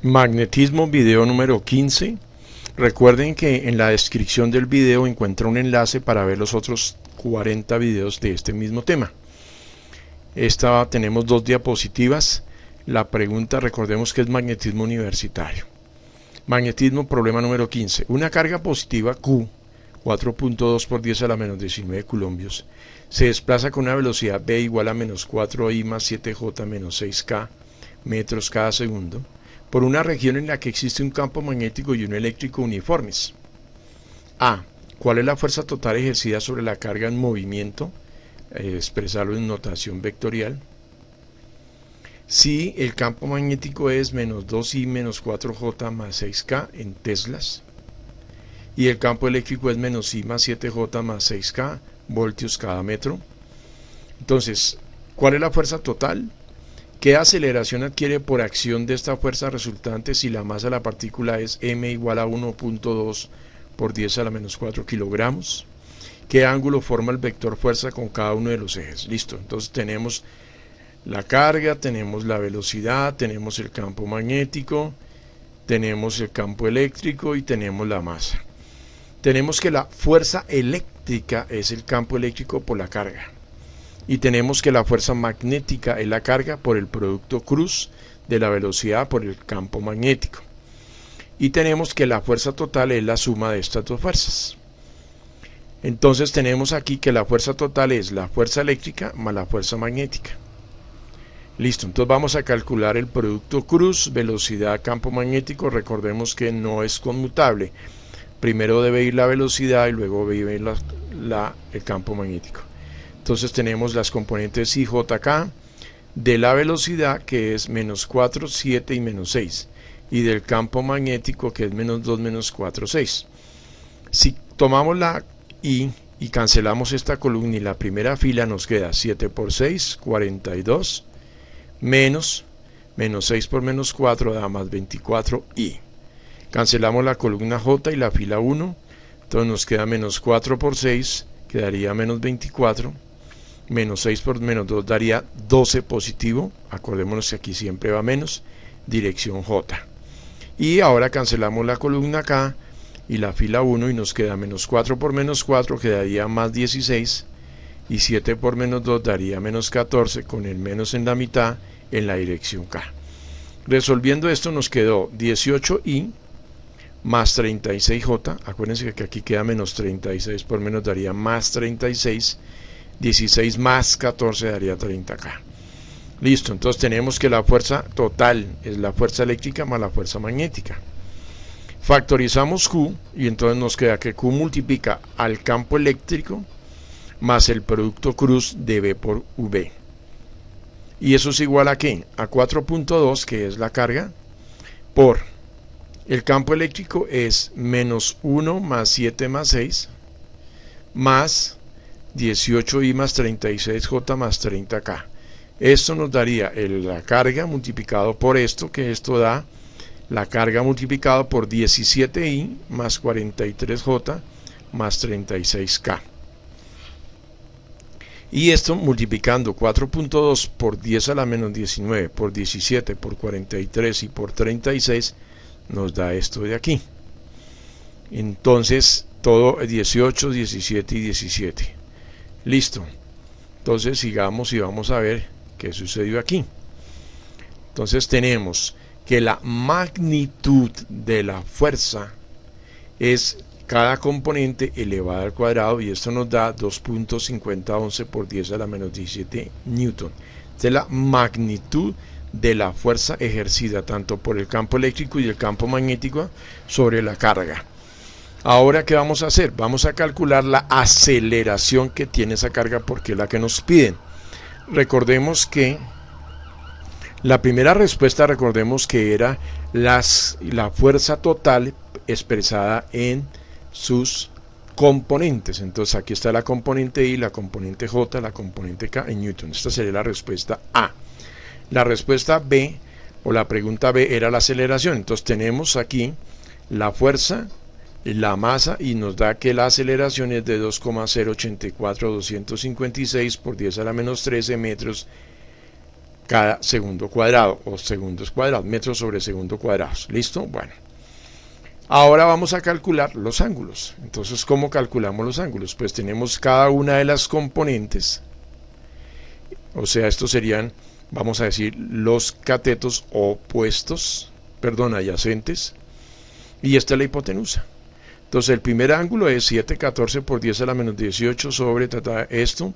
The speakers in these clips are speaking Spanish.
Magnetismo, video número 15. Recuerden que en la descripción del video encuentra un enlace para ver los otros 40 videos de este mismo tema. Tenemos dos diapositivas. La pregunta, recordemos que es magnetismo universitario. Magnetismo, problema número 15. Una carga positiva Q, 4.2 por 10 a la menos 19 coulombios, se desplaza con una velocidad v igual a menos 4i más 7j menos 6k metros cada segundo por una región en la que existe un campo magnético y uno eléctrico uniformes. A. ¿Cuál es la fuerza total ejercida sobre la carga en movimiento? Expresarlo en notación vectorial. Si el campo magnético es menos 2i menos 4j más 6k en teslas y el campo eléctrico es menos i más 7j más 6k voltios cada metro. Entonces, ¿cuál es la fuerza total? ¿Qué aceleración adquiere por acción de esta fuerza resultante si la masa de la partícula es m igual a 1.2 por 10 a la menos 4 kilogramos? ¿Qué ángulo forma el vector fuerza con cada uno de los ejes? Listo, entonces tenemos la carga, tenemos la velocidad, tenemos el campo magnético, tenemos el campo eléctrico y tenemos la masa. Tenemos que la fuerza eléctrica es el campo eléctrico por la carga. Y tenemos que la fuerza magnética es la carga por el producto cruz de la velocidad por el campo magnético. Y tenemos que la fuerza total es la suma de estas dos fuerzas. Entonces tenemos aquí que la fuerza total es la fuerza eléctrica más la fuerza magnética. Listo, entonces vamos a calcular el producto cruz, velocidad, campo magnético. Recordemos que no es conmutable. Primero debe ir la velocidad y luego debe ir el campo magnético. Entonces tenemos las componentes I, J, K de la velocidad, que es menos 4, 7 y menos 6, y del campo magnético, que es menos 2, menos 4, 6. Si tomamos la I y cancelamos esta columna y la primera fila, nos queda 7 por 6, 42, menos 6 por menos 4 da más 24i. Cancelamos la columna J y la fila 1, entonces nos queda menos 4 por 6, quedaría menos 24, menos 6 por menos 2 daría 12 positivo, acordémonos que aquí siempre va menos, dirección J. Y ahora cancelamos la columna K y la fila 1 y nos queda menos 4 por menos 4, quedaría más 16, y 7 por menos 2 daría menos 14, con el menos en la mitad en la dirección K. Resolviendo esto nos quedó 18i más 36j, acuérdense que aquí queda menos 36 por menos daría más 36, 16 más 14 daría 30k. Listo, entonces tenemos que la fuerza total es la fuerza eléctrica más la fuerza magnética. Factorizamos Q y entonces nos queda que Q multiplica al campo eléctrico más el producto cruz de V por V. ¿Y eso es igual a qué? A 4.2, que es la carga, por el campo eléctrico es menos 1 más 7 más 6, más 18i más 36j más 30k. Esto nos daría la carga multiplicado por esto, que esto da la carga multiplicado por 17i más 43j más 36k. Y esto multiplicando 4.2 por 10 a la menos 19 por 17 por 43 y por 36 nos da esto de aquí. Entonces todo 18, 17 y 17. Listo. Entonces sigamos y vamos a ver qué sucedió aquí. Entonces tenemos que la magnitud de la fuerza es cada componente elevada al cuadrado, y esto nos da 2.5011 por 10 a la menos 17 newton. Esta es la magnitud de la fuerza ejercida tanto por el campo eléctrico y el campo magnético sobre la carga. Ahora, ¿qué vamos a hacer? Vamos a calcular la aceleración que tiene esa carga, porque es la que nos piden. Recordemos que la primera respuesta, recordemos que era la fuerza total expresada en sus componentes. Entonces aquí está la componente I, la componente J, la componente K en newton. Esta sería la respuesta A. La respuesta B, o la pregunta B, era la aceleración. Entonces tenemos aquí la fuerza, la masa, y nos da que la aceleración es de 2,084256 por 10 a la menos 13 metros cada segundo cuadrado, o segundos cuadrados, metros sobre segundo cuadrados. ¿Listo? Bueno. Ahora vamos a calcular los ángulos. Entonces, ¿cómo calculamos los ángulos? Pues tenemos cada una de las componentes, o sea, estos serían, vamos a decir, los catetos opuestos, perdón, adyacentes, y esta es la hipotenusa. Entonces, el primer ángulo es 714 por 10 a la menos 18 sobre esto,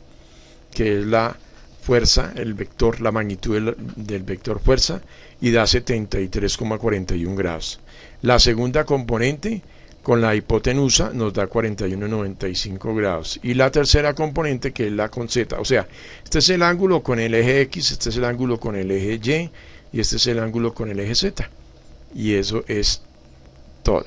que es la fuerza, el vector, la magnitud del vector fuerza, y da 73,41 grados. La segunda componente con la hipotenusa nos da 41,95 grados. Y la tercera componente, que es la con z, o sea, este es el ángulo con el eje X, este es el ángulo con el eje Y, y este es el ángulo con el eje Z. Y eso es todo.